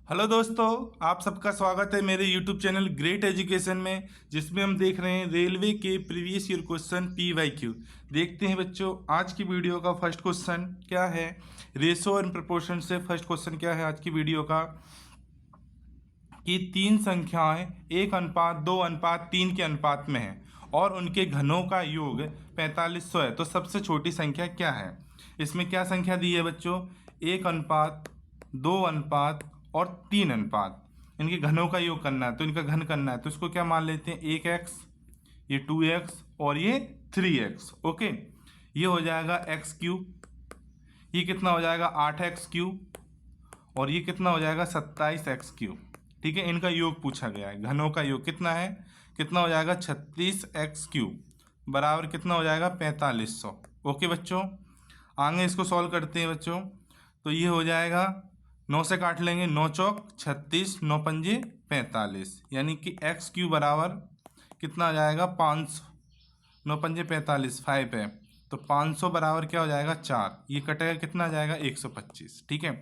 Hello दोस्तों, आप सबका स्वागत है मेरे यूट्यूब चैनल ग्रेट एजुकेशन में, जिसमें हम देख रहे हैं रेलवे के प्रीवियस ईयर क्वेश्चन PYQ। देखते हैं बच्चों, आज की वीडियो का फर्स्ट क्वेश्चन क्या है। रेशो एंड प्रपोर्शन से फर्स्ट क्वेश्चन क्या है आज की वीडियो का कि तीन संख्याएं 1:2:3 के अनुपात में है और उनके घनों का योग 4500 है, तो सबसे छोटी संख्या क्या है। इसमें क्या संख्या दी है बच्चों, 1:2:3 इनके घनों का योग करना है, तो इनका घन करना है, तो इसको क्या मान लेते हैं 1x, ये 2x और ये 3x। ओके, ये हो जाएगा x3, ये कितना हो जाएगा 8x3 और ये कितना हो जाएगा 27x3। ठीक है, इनका योग पूछा गया है, घनों का योग कितना है, कितना हो जाएगा 36x3 बराबर कितना हो जाएगा 4500। ओके बच्चों, आगे इसको सॉल्व करते हैं बच्चों। तो ये हो जाएगा 9 से काट लेंगे, 9 चौक 36, 9 पंजे 45, यानी कि x3 बराबर कितना आ जाएगा 500, 9 पंजे 45, 5 है, तो 500 बराबर क्या हो जाएगा 4, ये कटेगा कितना आ जाएगा 125। ठीक है,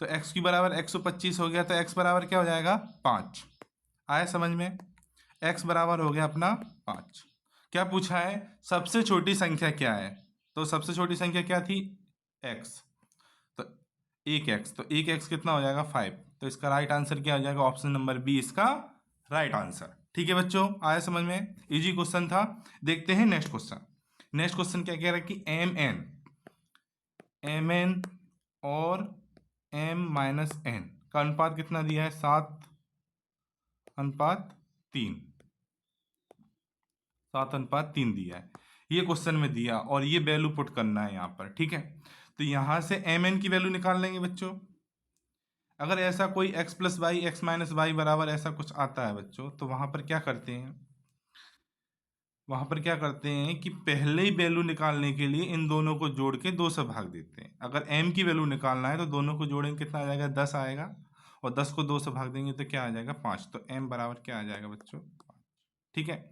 तो x3 बराबर 125 हो गया, तो x बराबर क्या हो जाएगा 5। आया समझ में, x बराबर हो गया अपना 5। क्या पूछा है, सबसे छोटी संख्या क्या है, तो सबसे छोटी संख्या क्या थी x, तो 1x, तो 1x कितना हो जाएगा 5, तो इसका राइट आंसर क्या हो जाएगा, ऑप्शन नंबर बी इसका राइट आंसर। ठीक है बच्चों, आया समझ में, इजी क्वेश्चन था। देखते हैं नेक्स्ट क्वेश्चन। नेक्स्ट क्वेश्चन क्या कह रहा है कि mn और m-n का अनुपात कितना दिया है, 7:3, 7:3 दिया है, ये क्वेश्चन में दिया और ये वैल्यू पुट करना है यहाँ पर। ठीक है, तो यहाँ से mn की वैल्यू निकाल लेंगे बच्चों। अगर ऐसा कोई x+y x-y बराबर ऐसा कुछ आता है बच्चों, तो वहाँ पर क्या करते हैं, वहाँ पर क्या करते हैं कि पहले ही वैल्यू निकालने के लिए इन दोनों को जोड़ के 2 से भाग देते हैं। अगर m की वैल्यू निकालना है तो दोनों को जोड़ेंगे, कितना आ जाएगा 10 आएगा, और 10 को 2 से भाग देंगे तो क्या आ जाएगा 5, तो m बराबर क्या आ जाएगा बच्चों 5। ठीक है,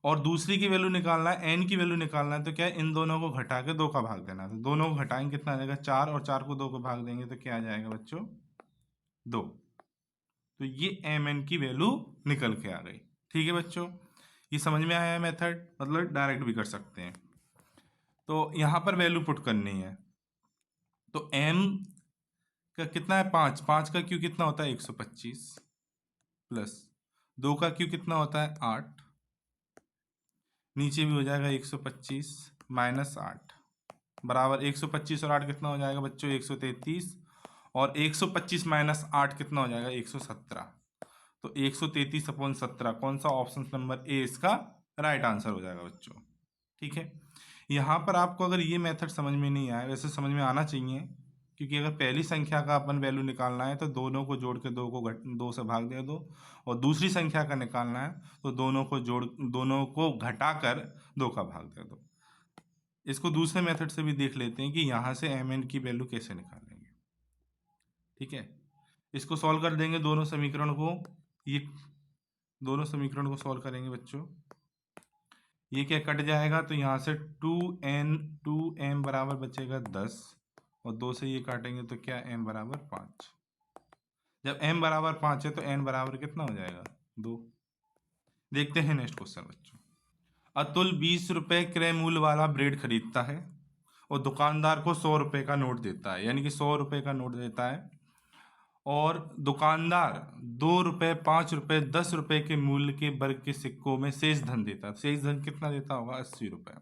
और दूसरी की वैल्यू निकालना है, n की वैल्यू निकालना है, तो क्या है इन दोनों को घटा के 2 का भाग देना है, तो दोनों को घटाएंगे कितना आ जाएगा 4, और 4 को 2 को भाग देंगे तो क्या आ जाएगा बच्चों 2। तो ये mn की वैल्यू निकल के आ गई। ठीक है बच्चों, ये समझ में आया है मेथड, मतलब डायरेक्ट भी कर सकते हैं। तो यहाँ पर वैल्यू पुट करनी है, तो m का कितना है 5, 5 का क्यू कितना होता है 125, प्लस 2 का क्यू कितना होता है 8, नीचे भी हो जाएगा 125 माइनस 8 बराबर 125 और 8 कितना हो जाएगा बच्चों 133, और 125 माइनस 8 कितना हो जाएगा 117, तो 133/17 कौन सा, ऑप्शन नंबर ए इसका राइट आंसर हो जाएगा बच्चों। ठीक है, यहाँ पर आपको अगर ये मेथड समझ में नहीं आया, वैसे समझ में आना चाहिए, क्योंकि अगर पहली संख्या का अपन वैल्यू निकालना है तो दोनों को जोड़ के 2 से भाग दे दो, और दूसरी संख्या का निकालना है तो दोनों को घटा कर 2 का भाग दे दो। इसको दूसरे मेथड से भी देख लेते हैं कि यहाँ से mn की वैल्यू कैसे निकालेंगे। ठीक है, इसको सॉल्व कर देंगे दोनों समीकरण को, ये दोनों समीकरण को सॉल्व करेंगे बच्चों, ये क्या कट जाएगा, तो यहाँ से 2m बराबर बचेगा 10, और 2 से ये काटेंगे तो क्या m बराबर 5। जब m बराबर 5 है तो n बराबर कितना हो जाएगा 2। देखते हैं नेक्स्ट क्वेश्चन बच्चों। अतुल 20 रुपये क्रय मूल्य वाला ब्रेड खरीदता है और दुकानदार को 100 रुपये का नोट देता है, यानी कि 100 रुपये का नोट देता है, और दुकानदार 2 रुपये, 5 रुपये, 10 रुपये के मूल्य के वर्ग के सिक्कों में शेष धन देता है। शेष धन कितना देता होगा 80 रुपये,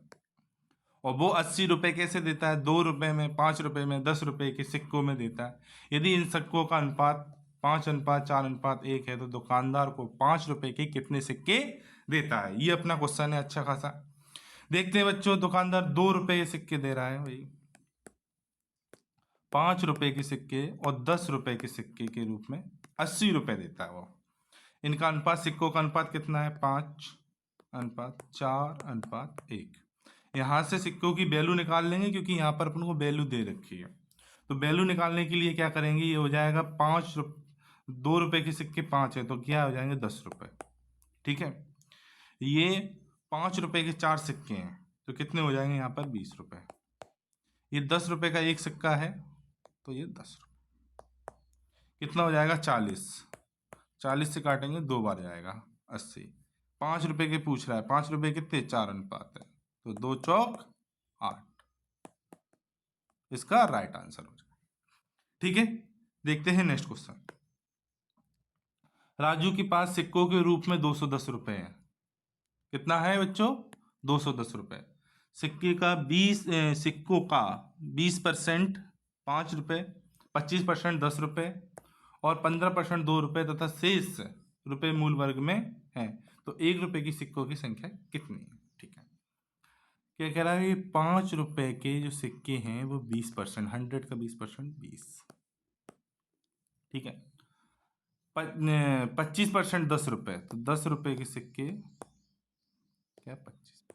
और वो 80 रुपये कैसे देता है, 2 रुपये में, 5 रुपये में, 10 रुपये के सिक्कों में देता है। यदि इन सिक्कों का अनुपात 5:4:1 है तो दुकानदार को 5 रुपये के कितने सिक्के देता है, ये अपना क्वेश्चन है अच्छा खासा। देखते हैं बच्चों, दुकानदार 2 रुपये के सिक्के दे रहा है भाई, 5 रुपये के सिक्के और 10 रुपये के सिक्के के रूप में 80 रुपये देता है वो। इनका अनुपात, सिक्कों का अनुपात कितना है 5:4:1। यहाँ से सिक्कों की वैल्यू निकाल लेंगे, क्योंकि यहाँ पर अपन को वैल्यू दे रखी है, तो वैल्यू निकालने के लिए क्या करेंगे, ये हो जाएगा 2 रुपये के सिक्के 5 है तो क्या हो जाएंगे 10 रुपये। ठीक है, ये 5 रुपये के 4 सिक्के हैं तो कितने हो जाएंगे यहाँ पर 20 रुपये। ये 10 रुपये का एक सिक्का है तो ये 10 रुपये। कितना हो जाएगा 40, 40 से काटेंगे 2 बार जाएगा 80। 5 रुपए के पूछ रहा है, 5 रुपए कितने, 4 अनुपात है, तो 2 चौक 8, इसका राइट आंसर हो जाएगा। ठीक है, देखते हैं नेक्स्ट क्वेश्चन। राजू के पास सिक्कों के रूप में 210 रुपए हैं। कितना है बच्चों, 210 रुपए। सिक्के का 20 सिक्कों का 20% 5 रुपए, 25% 10 रुपए और 15% 2 रुपए तथा शेष रुपए मूल वर्ग में है, तो 1 रुपए की सिक्कों की संख्या कितनी है। ठीक है, क्या कह रहा है, 5 रुपए के जो सिक्के हैं वो 20%, 100 का 20% 20, ठीक है। 25% 10 रुपए, तो 10 रुपए के सिक्के क्या 25,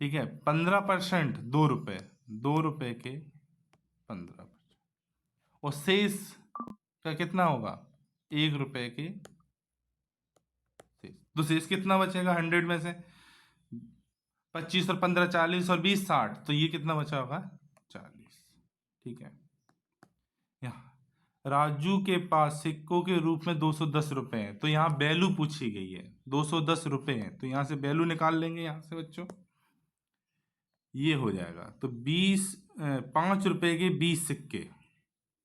ठीक है। 15% 2 रुपए, 2 रुपए के 15%, और शेष का कितना होगा, 1 रुपए के शेष। तो शेष कितना बचेगा 100 में से, 25 और 15 40 और 20 60, तो ये कितना बचा होगा 40। ठीक है, यहाँ राजू के पास सिक्कों के रूप में 210 रुपए हैं, तो यहाँ वैल्यू पूछी गई है, 210 रुपए हैं, तो यहाँ से वैल्यू निकाल लेंगे यहाँ से बच्चों, ये हो जाएगा। तो 5 रुपए के 20 सिक्के,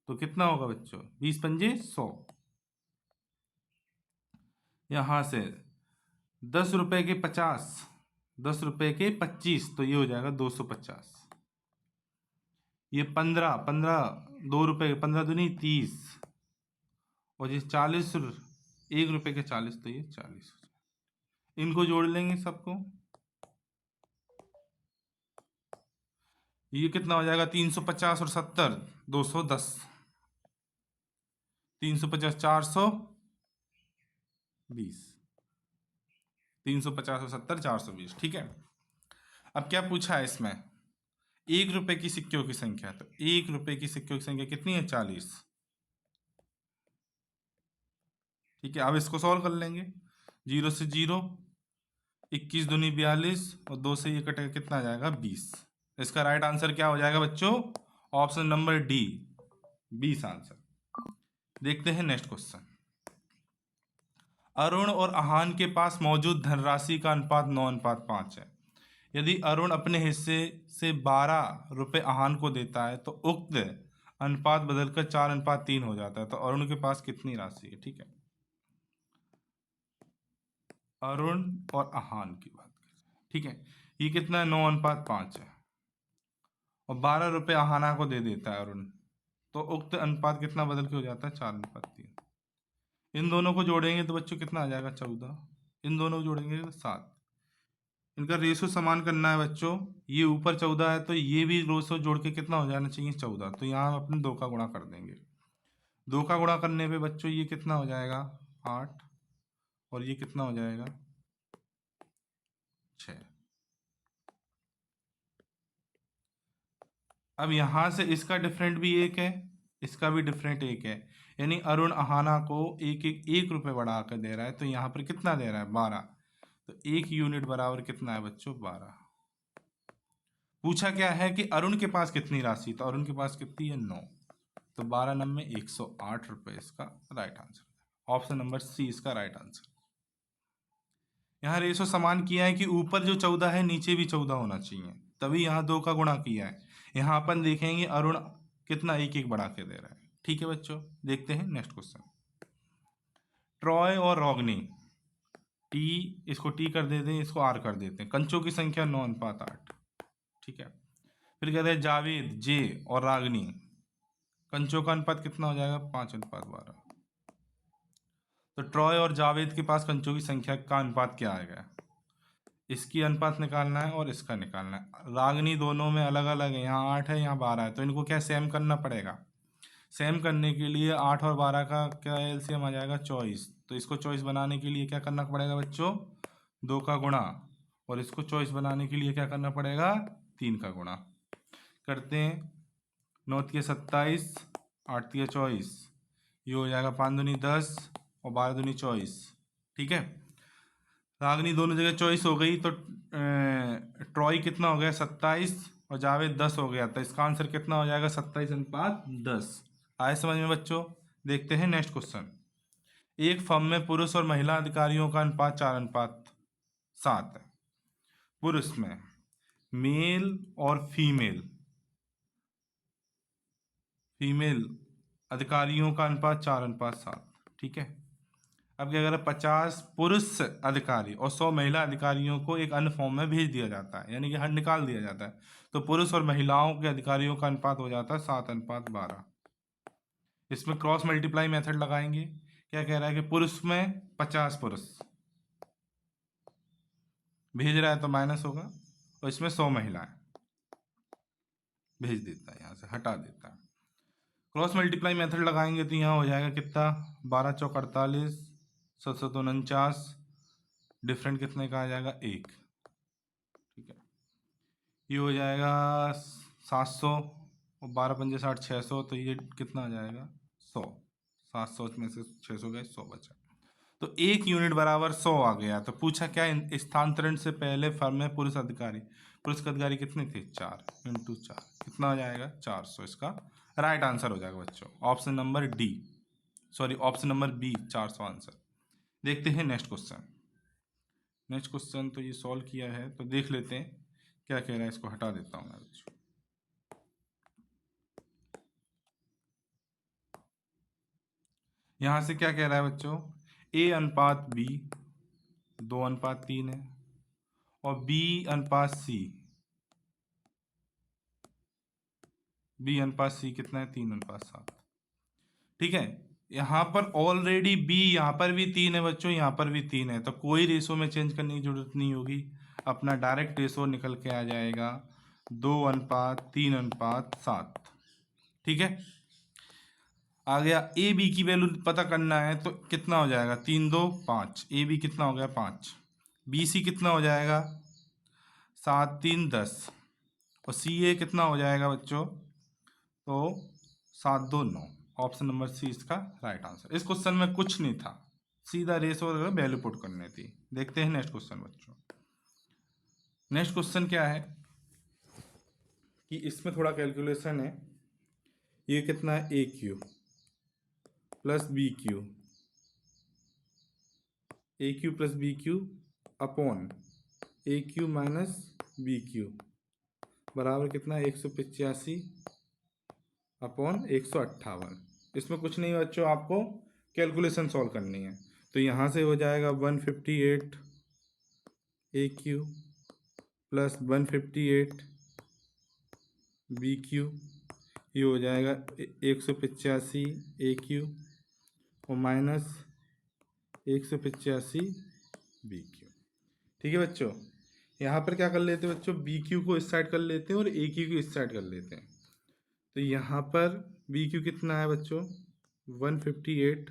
तो कितना होगा बच्चों, 20 पंजे 100। यहां से 10 रुपए के 50, 10 रुपए के 25, तो ये हो जाएगा 250। ये 15 2 रुपए के 15 दूनी 30, और ये 40 1 रुपए के 40, तो ये 40। इनको जोड़ लेंगे सबको, ये कितना हो जाएगा 350 और 70 210, 350 420, 350 और 70 420। ठीक है, अब क्या पूछा है इसमें, 1 रुपए की सिक्कों की संख्या, तो 1 रुपए की सिक्कों की संख्या कितनी है 40। ठीक है, अब इसको सॉल्व कर लेंगे, 0 से 0, 21 दूनी 42 और 2 से ये कटेगा, कितना आ जाएगा 20। इसका राइट आंसर क्या हो जाएगा बच्चों, ऑप्शन नंबर डी 20 आंसर। देखते हैं नेक्स्ट क्वेश्चन। अरुण और अहान के पास मौजूद धनराशि का अनुपात 9:5 है। यदि अरुण अपने हिस्से से 12 रुपए अहान को देता है तो उक्त अनुपात बदलकर 4:3 हो जाता है, तो अरुण के पास कितनी राशि है। ठीक है, अरुण और अहान की बात करें। ठीक है, ये कितना है 9:5 है, और 12 रुपए अहाना को दे देता है अरुण, तो उक्त अनुपात कितना बदल के हो जाता है 4:3। इन दोनों को जोड़ेंगे तो बच्चों कितना आ जाएगा 14, इन दोनों को जोड़ेंगे तो 7। इनका रेशो समान करना है बच्चों, ये ऊपर 14 है तो ये भी रेशो जोड़ के कितना हो जाना चाहिए 14, तो यहाँ हम अपने 2 का गुणा कर देंगे। 2 का गुणा करने पे बच्चों ये कितना हो जाएगा 8, और ये कितना हो जाएगा 6। अब यहां से इसका डिफरेंट भी 1 है, इसका भी डिफरेंट 1 है, यानी अरुण अहाना को 1 रुपए बढ़ा कर दे रहा है, तो यहाँ पर कितना दे रहा है 12, तो 1 यूनिट बराबर कितना है बच्चों 12। पूछा क्या है कि अरुण के पास कितनी राशि, तो अरुण के पास कितनी है 9, तो 12 नंबर 108 रुपए इसका right answer, option number C इसका राइट आंसर। यहाँ रेशो समान किया है कि ऊपर जो 14 है नीचे भी 14 होना चाहिए, तभी यहाँ 2 का गुणा किया है। यहाँ अपन देखेंगे अरुण कितना 1 बढ़ा के दे रहा है। ठीक है बच्चों, देखते हैं नेक्स्ट क्वेश्चन। ट्रॉय और रॉगनी, टी इसको टी कर देते हैं, इसको आर कर देते हैं, कंचों की संख्या 9:8। ठीक है, फिर कहते हैं जावेद जे और रागनी, कंचों का अनुपात कितना हो जाएगा 5:12। तो ट्रॉय और जावेद के पास कंचों की संख्या का अनुपात क्या आएगा, इसकी अनुपात निकालना है और इसका निकालना है। रागनी दोनों में अलग अलग है, यहाँ 8 है यहाँ 12 है, तो इनको क्या सेम करना पड़ेगा। सेम करने के लिए 8 और 12 का क्या एलसीएम आ जाएगा 24, तो इसको 24 बनाने के लिए क्या करना पड़ेगा बच्चों 2 का गुणा, और इसको 24 बनाने के लिए क्या करना पड़ेगा 3 का गुणा। करते हैं, 9 तिया 27, 8 तिया 24, ये हो जाएगा 5 दूनी 10 और 12 दूनी 24। ठीक है, रागनी दोनों जगह 24 हो गई, तो ट्रॉय कितना हो गया 27 और जावेद 10 हो गया, तो इसका आंसर कितना हो जाएगा 27:10। आए समझ में बच्चों। देखते हैं नेक्स्ट क्वेश्चन। एक फर्म में पुरुष और महिला अधिकारियों का अनुपात 4:7 है। पुरुष में मेल और फीमेल अधिकारियों का अनुपात 4:7। ठीक है। अब क्या करें, 50 पुरुष अधिकारी और 100 महिला अधिकारियों को एक अन्य फॉर्म में भेज दिया जाता है, यानी कि हर निकाल दिया जाता है। तो पुरुष और महिलाओं के अधिकारियों का अनुपात हो जाता है 7:12। इसमें क्रॉस मल्टीप्लाई मेथड लगाएंगे। क्या कह रहा है कि पुरुष में 50 पुरुष भेज रहा है तो माइनस होगा, और इसमें 100 महिलाएं भेज देता है, यहाँ से हटा देता है। क्रॉस मल्टीप्लाई मेथड लगाएंगे तो यहाँ हो जाएगा कितना, 12 चौक 48, 749, डिफरेंट कितने का आ जाएगा, 1। ठीक है, ये हो जाएगा 700 और 12 पंजे 60, 600, तो ये कितना आ जाएगा, 100। 700 में से 600 गए, 100 बचा। तो 1 यूनिट बराबर 100 आ गया। तो पूछा क्या, स्थानांतरण से पहले फर्म में पुरुष के अधिकारी कितने थे, 4 × 4 कितना हो जाएगा, 400। इसका राइट आंसर हो जाएगा बच्चों ऑप्शन नंबर बी, 400 आंसर। देखते हैं नेक्स्ट क्वेश्चन। तो ये सॉल्व किया है, तो देख लेते हैं क्या कह रहा है। इसको हटा देता हूँ मैं बच्चों। यहां से क्या कह रहा है बच्चों, A/B 2:3 है, और B/C कितना है, 3:7। ठीक है, यहाँ पर ऑलरेडी B, यहाँ पर भी 3 है बच्चों, यहाँ पर भी 3 है, तो कोई रेशो में चेंज करने की जरूरत नहीं होगी। अपना डायरेक्ट रेशो निकल के आ जाएगा 2:3:7। ठीक है, आ गया। AB की वैल्यू पता करना है तो कितना हो जाएगा, 3 2 5। AB कितना हो गया, 5। BC कितना हो जाएगा, 7 3 10, और CA कितना हो जाएगा बच्चों, तो 7 2 9। ऑप्शन नंबर सी इसका राइट आंसर। इस क्वेश्चन में कुछ नहीं था, सीधा रेशो और वैल्यू पुट करनी थी। देखते हैं नेक्स्ट क्वेश्चन बच्चों। नेक्स्ट क्वेश्चन क्या है कि इसमें थोड़ा कैलकुलेशन है। ये कितना है, AQ plus BQ, AQ plus BQ upon AQ minus BQ बराबर कितना है, 185 अपॉन 158। इसमें कुछ नहीं बच्चों, आपको कैलकुलेशन सॉल्व करनी है। तो यहाँ से हो जाएगा 158 AQ प्लस 158 BQ, ये हो जाएगा 185 AQ और माइनस 185 BQ। ठीक है बच्चों, यहाँ पर क्या कर लेते हैं बच्चों, BQ को इस साइड कर लेते हैं और AQ को इस साइड कर लेते हैं। तो यहाँ पर BQ कितना है बच्चों, 158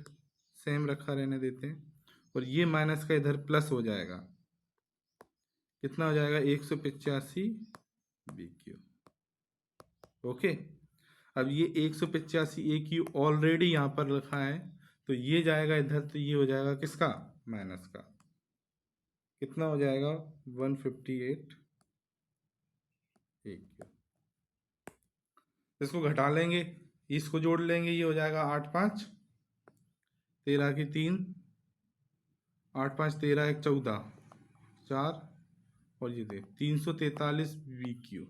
सेम रखा रहने देते हैं, और ये माइनस का इधर प्लस हो जाएगा, कितना हो जाएगा, 185 BQ। ओके, अब ये 185 AQ ऑलरेडी यहाँ पर रखा है, तो ये जाएगा इधर, तो ये हो जाएगा किसका, माइनस का। कितना हो जाएगा, 158 AQ। इसको घटा लेंगे, इसको जोड़ लेंगे, ये हो जाएगा 8 5 13 की 3, 8 5 13 1 14 4, और ये दे 343 BQ।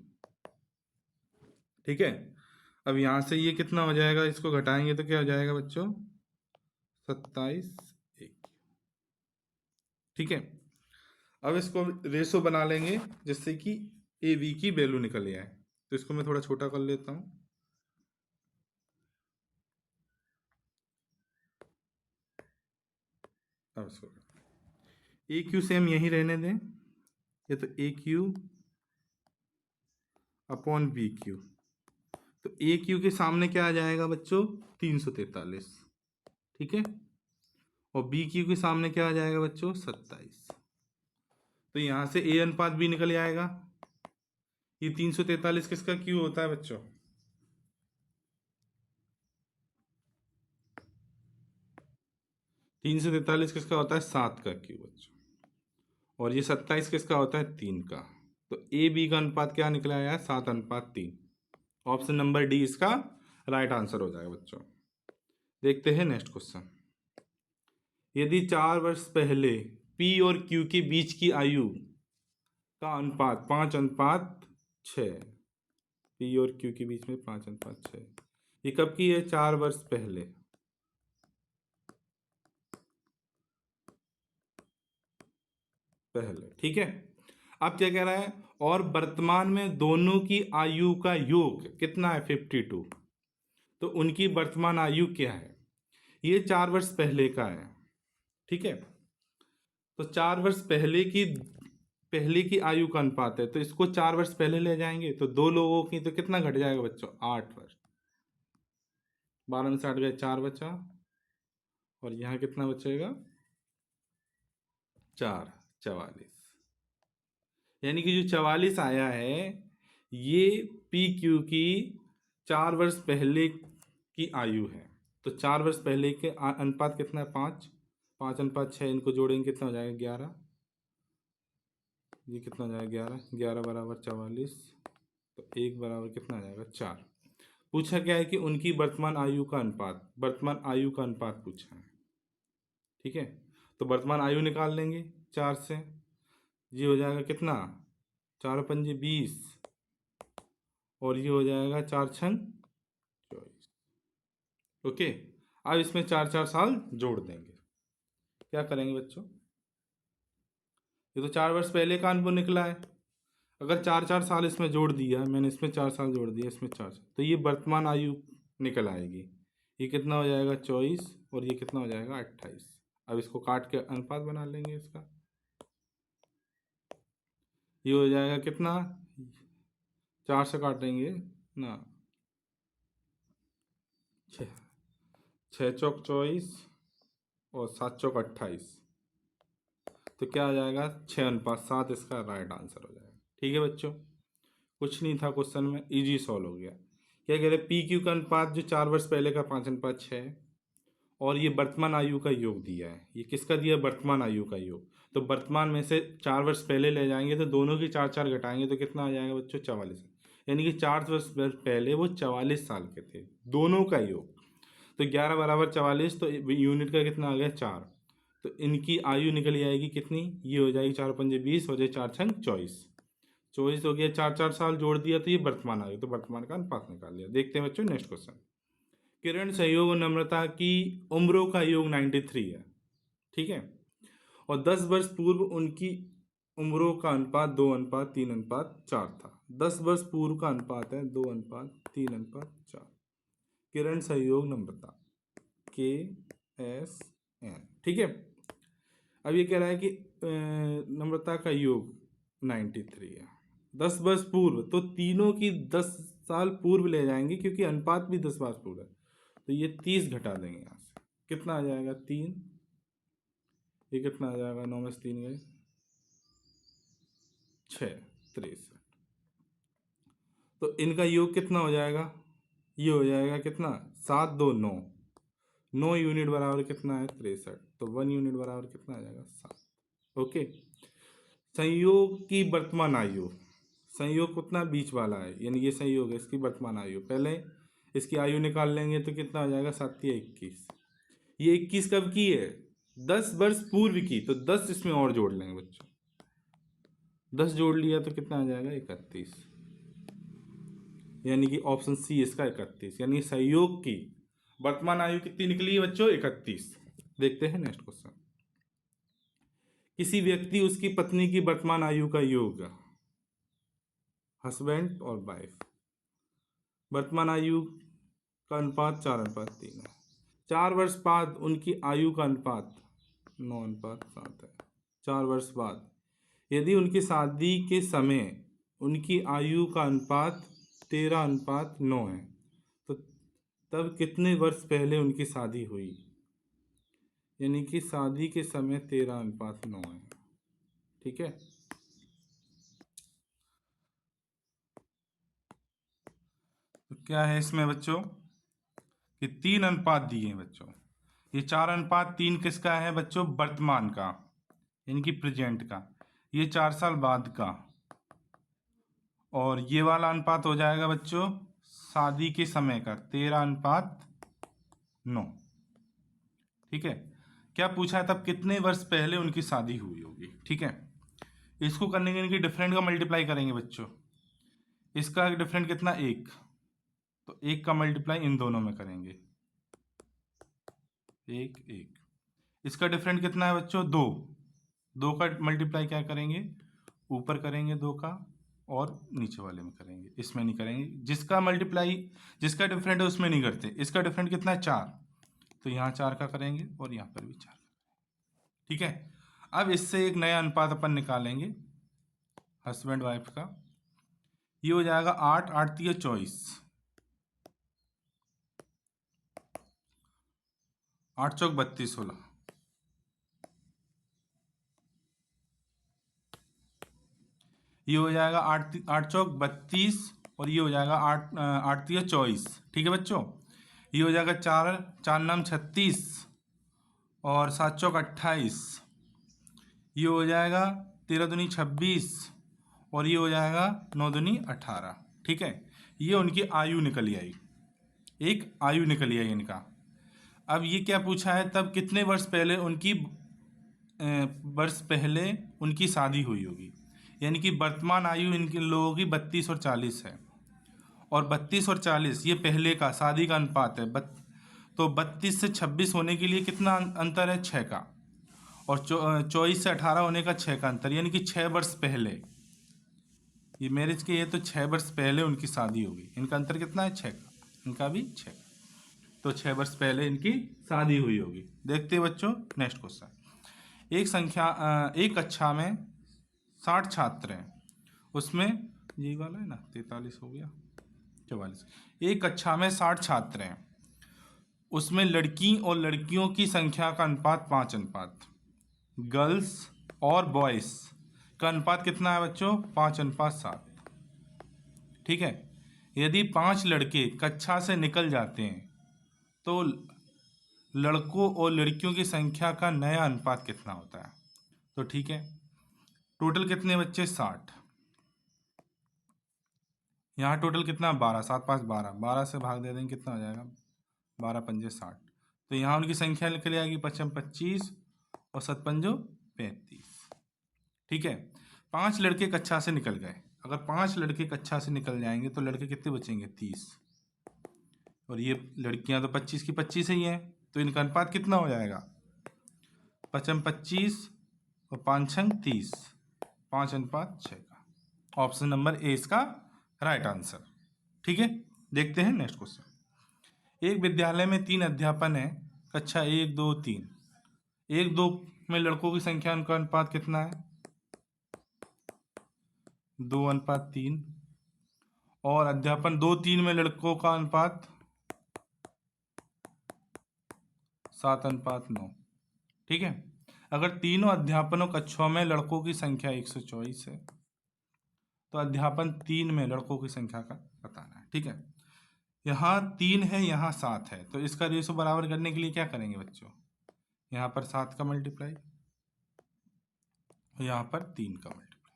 ठीक है, अब यहाँ से ये कितना हो जाएगा, इसको घटाएंगे तो क्या हो जाएगा बच्चों, 27 AQ। ठीक है, अब इसको रेशो बना लेंगे जिससे कि AB की वैल्यू निकल आए। तो इसको मैं थोड़ा छोटा कर लेता हूँ। अब इसको AQ सेम यहीं रहने दें, ये तो AQ अपॉन BQ। तो AQ के सामने क्या आ जाएगा बच्चों, 343। ठीक है, और BQ के सामने क्या आ जाएगा बच्चों, 27। तो यहाँ से A/B निकल आएगा। ये 343 किसका Q होता है बच्चों, तीन सौ तैतालीस किसका होता है, 7 का Q बच्चों, और ये 27 किसका होता है, 3 का। तो AB का अनुपात क्या निकला है, 7:3। ऑप्शन नंबर डी इसका राइट आंसर हो जाएगा बच्चों। देखते हैं नेक्स्ट क्वेश्चन। यदि 4 वर्ष पहले P और Q के बीच की आयु का अनुपात 5:6, P और Q के बीच में 5:6, ये कब की है? 4 वर्ष पहले। ठीक है। अब क्या कह रहा है? और वर्तमान में दोनों की आयु का योग कितना है? 52। तो उनकी वर्तमान आयु क्या है? ये 4 वर्ष पहले का है। ठीक है। तो 4 वर्ष पहले की आयु का अनुपात है, तो इसको 4 वर्ष पहले ले जाएंगे तो दो लोगों की तो कितना घट जाएगा बच्चों? 8 वर्ष। 12 में से 8 गए, 4 बचा, और यहाँ कितना बचेगा? 4, 44। यानी कि जो 44 आया है ये पी क्यू की 4 वर्ष पहले की आयु है। तो 4 वर्ष पहले के अनुपात कितना है? 5, 5:6, इनको जोड़ेंगे कितना हो जाएगा? 11। ये कितना हो जाएगा? 11, 11 बराबर 44, तो 1 बराबर कितना आ जाएगा? 4। पूछा क्या है कि उनकी वर्तमान आयु का अनुपात, वर्तमान आयु का अनुपात पूछा है। ठीक है। तो वर्तमान आयु निकाल लेंगे 4 से। ये हो जाएगा कितना? 4 पंजे 20, और ये हो जाएगा 4 छंग 24। ओके। अब इसमें 4 साल जोड़ देंगे। क्या करेंगे बच्चों? ये तो 4 वर्ष पहले का अनुभव निकला है। अगर 4 साल इसमें जोड़ दिया, मैंने इसमें 4 साल जोड़ दिया, इसमें 4 साल, तो ये वर्तमान आयु निकल आएगी। ये कितना हो जाएगा? 24, और ये कितना हो जाएगा? 28। अब इसको काट के अनुपात बना लेंगे इसका। ये हो जाएगा कितना? 4 से काटेंगे ना, 6 चौक 24 और 7 चौक 28, तो क्या आ जाएगा? 6:7 इसका राइट आंसर हो जाएगा। ठीक है बच्चों, कुछ नहीं था क्वेश्चन में, इजी सॉल्व हो गया। क्या कह रहे? पी क्यू का अनुपात जो 4 वर्ष पहले का 5:6, और ये वर्तमान आयु का योग दिया है। ये किसका दिया? वर्तमान आयु का योग। तो वर्तमान में से 4 वर्ष पहले ले जाएंगे तो दोनों की 4 घटाएंगे तो कितना आ जाएगा बच्चों? 44। यानी कि 4 वर्ष पहले वो 44 साल के थे, दोनों का योग। तो 11 बराबर 44, तो यूनिट का कितना आ गया? 4। तो इनकी आयु निकली आएगी कितनी? ये हो जाएगी 4 पंजे 20, हो जाए 4 छंग 24, 24 हो गया। 4 साल जोड़ दिया तो ये वर्तमान आयु, तो वर्तमान का अनुपात निकाल लिया। देखते हैं बच्चों नेक्स्ट क्वेश्चन। किरण, सहयोग और नम्रता की उम्रों का योग 93 है। ठीक है। और 10 वर्ष पूर्व उनकी उम्रों का अनुपात 2:3:4 था। 10 वर्ष पूर्व का अनुपात है 2:3:4। किरण, सहयोग, नम्रता, KSN। ठीक है। अब ये कह रहा है कि नम्रता का योग 93 है। 10 वर्ष पूर्व, तो तीनों की 10 साल पूर्व ले जाएंगे क्योंकि अनुपात भी 10 वर्ष पूर्व है। तो ये 30 घटा देंगे यहाँ से, कितना आ जाएगा? 3। ये कितना आ जाएगा? 9 में से 3 गए, 6, 63। तो इनका योग कितना हो जाएगा? ये हो जाएगा कितना? 7, 2, 9। 9 यूनिट बराबर कितना है? 63। तो 1 यूनिट बराबर कितना आ जाएगा? 7। ओके। संयोग की वर्तमान आयु, संयोग कितना? बीच वाला है, यानी ये संयोग है, इसकी वर्तमान आयु। पहले इसकी आयु निकाल लेंगे तो कितना आ जाएगा? 7 या 21। ये 21 कब की है? 10 वर्ष पूर्व की, तो 10 इसमें और जोड़ लेंगे बच्चों। 10 जोड़ लिया तो कितना आ जाएगा? 31। यानी कि ऑप्शन सी इसका 31। यानी सहयोग की वर्तमान आयु कितनी निकली है बच्चों? 31। देखते हैं नेक्स्ट क्वेश्चन। किसी व्यक्ति उसकी पत्नी की वर्तमान आयु का योग, हस्बैंड और वाइफ, वर्तमान आयु का अनुपात 4:3 है। 4 वर्ष बाद उनकी आयु का अनुपात 9:7 है। 4 वर्ष बाद यदि उनकी शादी के समय उनकी आयु का अनुपात 13:9 है, तो तब कितने वर्ष पहले उनकी शादी हुई? यानी कि शादी के समय 13:9 है। ठीक है। तो क्या है इसमें बच्चों कि 3 अनुपात दिए हैं बच्चों। ये 4:3 किसका है बच्चों? वर्तमान का, यानी कि प्रेजेंट का। ये 4 साल बाद का, और ये वाला अनुपात हो जाएगा बच्चों शादी के समय का 13:9। ठीक है, क्या पूछा है तब कितने वर्ष पहले उनकी शादी हुई होगी। ठीक है, इसको करने के लिए डिफरेंट का मल्टीप्लाई करेंगे बच्चों। इसका डिफरेंट कितना, 1, तो 1 का मल्टीप्लाई इन दोनों में करेंगे, 1 1। इसका डिफरेंट कितना है बच्चों, 2, 2 का मल्टीप्लाई क्या करेंगे, ऊपर करेंगे 2 का, और नीचे वाले में करेंगे, इसमें नहीं करेंगे। जिसका मल्टीप्लाई, जिसका डिफरेंट है उसमें नहीं करते। इसका डिफरेंट कितना है, 4, तो यहाँ 4 का करेंगे और यहाँ पर भी 4 का। ठीक है, अब इससे एक नया अनुपात अपन निकालेंगे हस्बैंड वाइफ का। ये हो जाएगा 8 8 3 24, 8 चौक 32 16। ये हो जाएगा 8 चौक 32, और ये हो जाएगा 8 8 3 24। ठीक है बच्चों, ये हो जाएगा 4 4 नाम 36, और 7 चौक 28। ये हो जाएगा 13 दूनी 26, और ये हो जाएगा 9 दूनी 18। ठीक है, ये उनकी आयु निकली आई, एक आयु निकली आई इनका। अब ये क्या पूछा है तब कितने वर्ष पहले उनकी शादी हुई होगी। यानी कि वर्तमान आयु इनके लोगों की 32 और 40 है, और 32 और 40 ये पहले का शादी का अनुपात है। तो 32 से 26 होने के लिए कितना अंतर है, 6 का, और 24 से 18 होने का 6 का अंतर, यानी कि 6 वर्ष पहले ये मैरिज के, ये तो 6 वर्ष पहले उनकी शादी होगी। इनका अंतर कितना है, 6 का, इनका भी 6 का, तो 6 वर्ष पहले इनकी शादी हुई होगी। देखते हैं बच्चों नेक्स्ट क्वेश्चन। एक कक्षा में 60 छात्र हैं, उसमें यही वाला है ना, 43 हो गया 44। एक कक्षा में 60 छात्र हैं, उसमें लड़की और लड़कियों की संख्या का अनुपात 5 अनुपात, गर्ल्स और बॉयज़ का अनुपात कितना है बच्चों, 5 अनुपात 7। ठीक है, यदि 5 लड़के कक्षा से निकल जाते हैं तो लड़कों और लड़कियों की संख्या का नया अनुपात कितना होता है। तो ठीक है, टोटल कितने बच्चे, 60। यहाँ टोटल कितना, 12, 7 5 12, 12 से भाग दे देंगे कितना हो जाएगा, 12 पंजे 60। तो यहाँ उनकी संख्या निकल आएगी 55 25, और 7 पंजो 35। ठीक है, 5 लड़के कक्षा से निकल गए। अगर 5 लड़के कक्षा से निकल जाएंगे तो लड़के कितने बचेंगे, 30, और ये लड़कियां तो 25 की 25 ही हैं, तो इनका अनुपात कितना हो जाएगा, 55 25 और 5 छंग 30, 5 अनुपात 6 का। ऑप्शन नंबर ए इसका राइट आंसर। ठीक है, देखते हैं नेक्स्ट क्वेश्चन। एक विद्यालय में 3 अध्यापन है, कक्षा 1 2 3। 1 2 में लड़कों की संख्या, उनका अनुपात कितना है, 2 अनुपात 3, और अध्यापन 2 3 में लड़कों का अनुपात 7 अनुपात 9। ठीक है, अगर तीनों अध्यापनों कक्षों में लड़कों की संख्या 124 है, तो अध्यापन 3 में लड़कों की संख्या का बताना है। ठीक है, यहाँ 3 है, यहाँ 7 है, तो इसका रेशो बराबर करने के लिए क्या करेंगे बच्चों, यहाँ पर 7 का मल्टीप्लाई, यहाँ पर 3 का मल्टीप्लाई,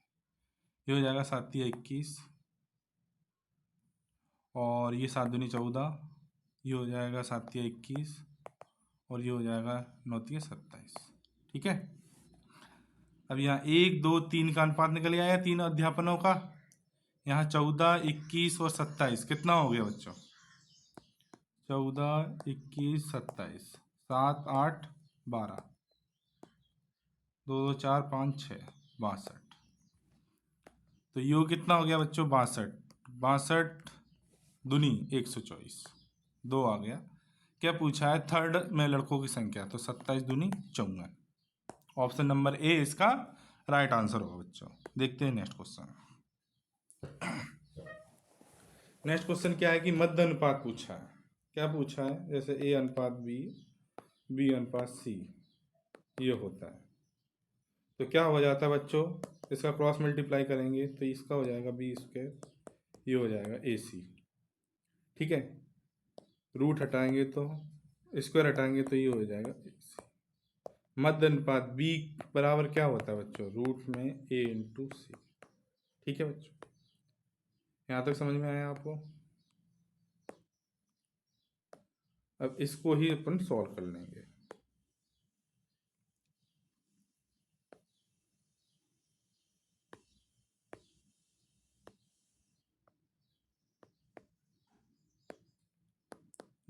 ये हो जाएगा 7 3 21, और ये 7 दूनी 14, ये हो जाएगा 7 3 21, और ये हो जाएगा 9 3 27। ठीक है, अब यहाँ 1 2 3 का अनुपात निकल आया तीनों अध्यापनों का। यहाँ 14 21 और 27 कितना हो गया बच्चों, 14 21 27, 7 8 12, 2 2 4 5 6 62। तो यो कितना हो गया बच्चों, 62, 62 दूनी 124, 2 आ गया। क्या पूछा है, थर्ड में लड़कों की संख्या, तो 27 दूनी 54। ऑप्शन नंबर ए इसका राइट आंसर होगा बच्चों। देखते हैं नेक्स्ट क्वेश्चन। नेक्स्ट क्वेश्चन क्या है कि मध्य अनुपात पूछा है। क्या पूछा है, जैसे ए अनुपात बी अनुपात सी ये होता है, तो क्या हो जाता है बच्चों, इसका क्रॉस मल्टीप्लाई करेंगे तो इसका हो जाएगा बी स्क्वायर, ये हो जाएगा ए सी। ठीक है, रूट हटाएंगे तो स्क्वायर हटाएंगे तो ये हो जाएगा ए सी। मध्य अनुपात बी बराबर क्या होता है बच्चों, रूट में ए इंटू सी। ठीक है बच्चों, यहाँ तक समझ में आया आपको। अब इसको ही अपन सॉल्व कर लेंगे।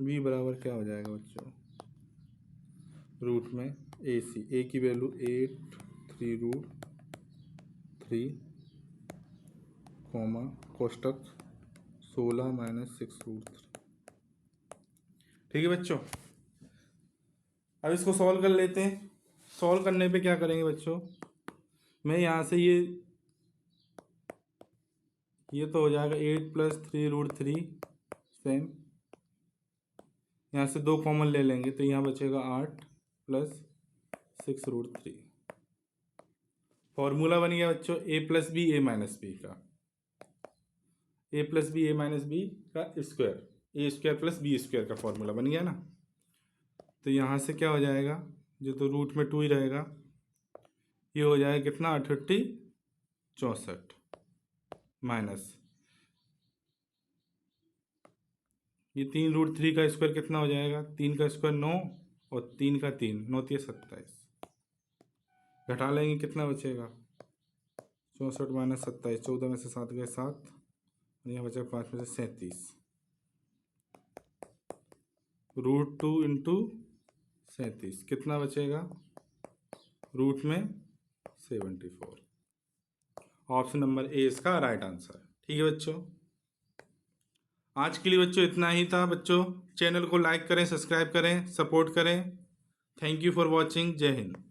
b बराबर क्या हो जाएगा बच्चों, रूट में ए सी, ए की वैल्यू 8 3√3 कॉमा कोष्टक 16 - 6√3। ठीक है बच्चों, अब इसको सॉल्व कर लेते हैं। सॉल्व करने पे क्या करेंगे बच्चों, मैं यहाँ से ये तो हो जाएगा 8 + 3√3 सेम, यहाँ से 2 कॉमन ले लेंगे तो यहाँ बचेगा 8 + 6√3। फॉर्मूला बन गया बच्चों a + b a - b का, a + b a - b का स्क्वायर, a² + b² का फॉर्मूला बन गया ना। तो यहाँ से क्या हो जाएगा, जो तो रूट में 2 ही रहेगा, ये हो जाएगा कितना 6864 माइनस ये 3√3 का स्क्वायर कितना हो जाएगा, 3 का स्क्वायर 9 और 3 का 3, 9 × 27, घटा लेंगे कितना बचेगा 64 - 27, 14 में से 7 गए 7, और यहाँ बचा 5 में से 37, √2 × 37 कितना बचेगा, रूट में 74। ऑप्शन नंबर ए इसका राइट आंसर। ठीक है बच्चों, आज के लिए बच्चों इतना ही था। बच्चों चैनल को लाइक करें, सब्सक्राइब करें, सपोर्ट करें। Thank you for watching. जय हिंद।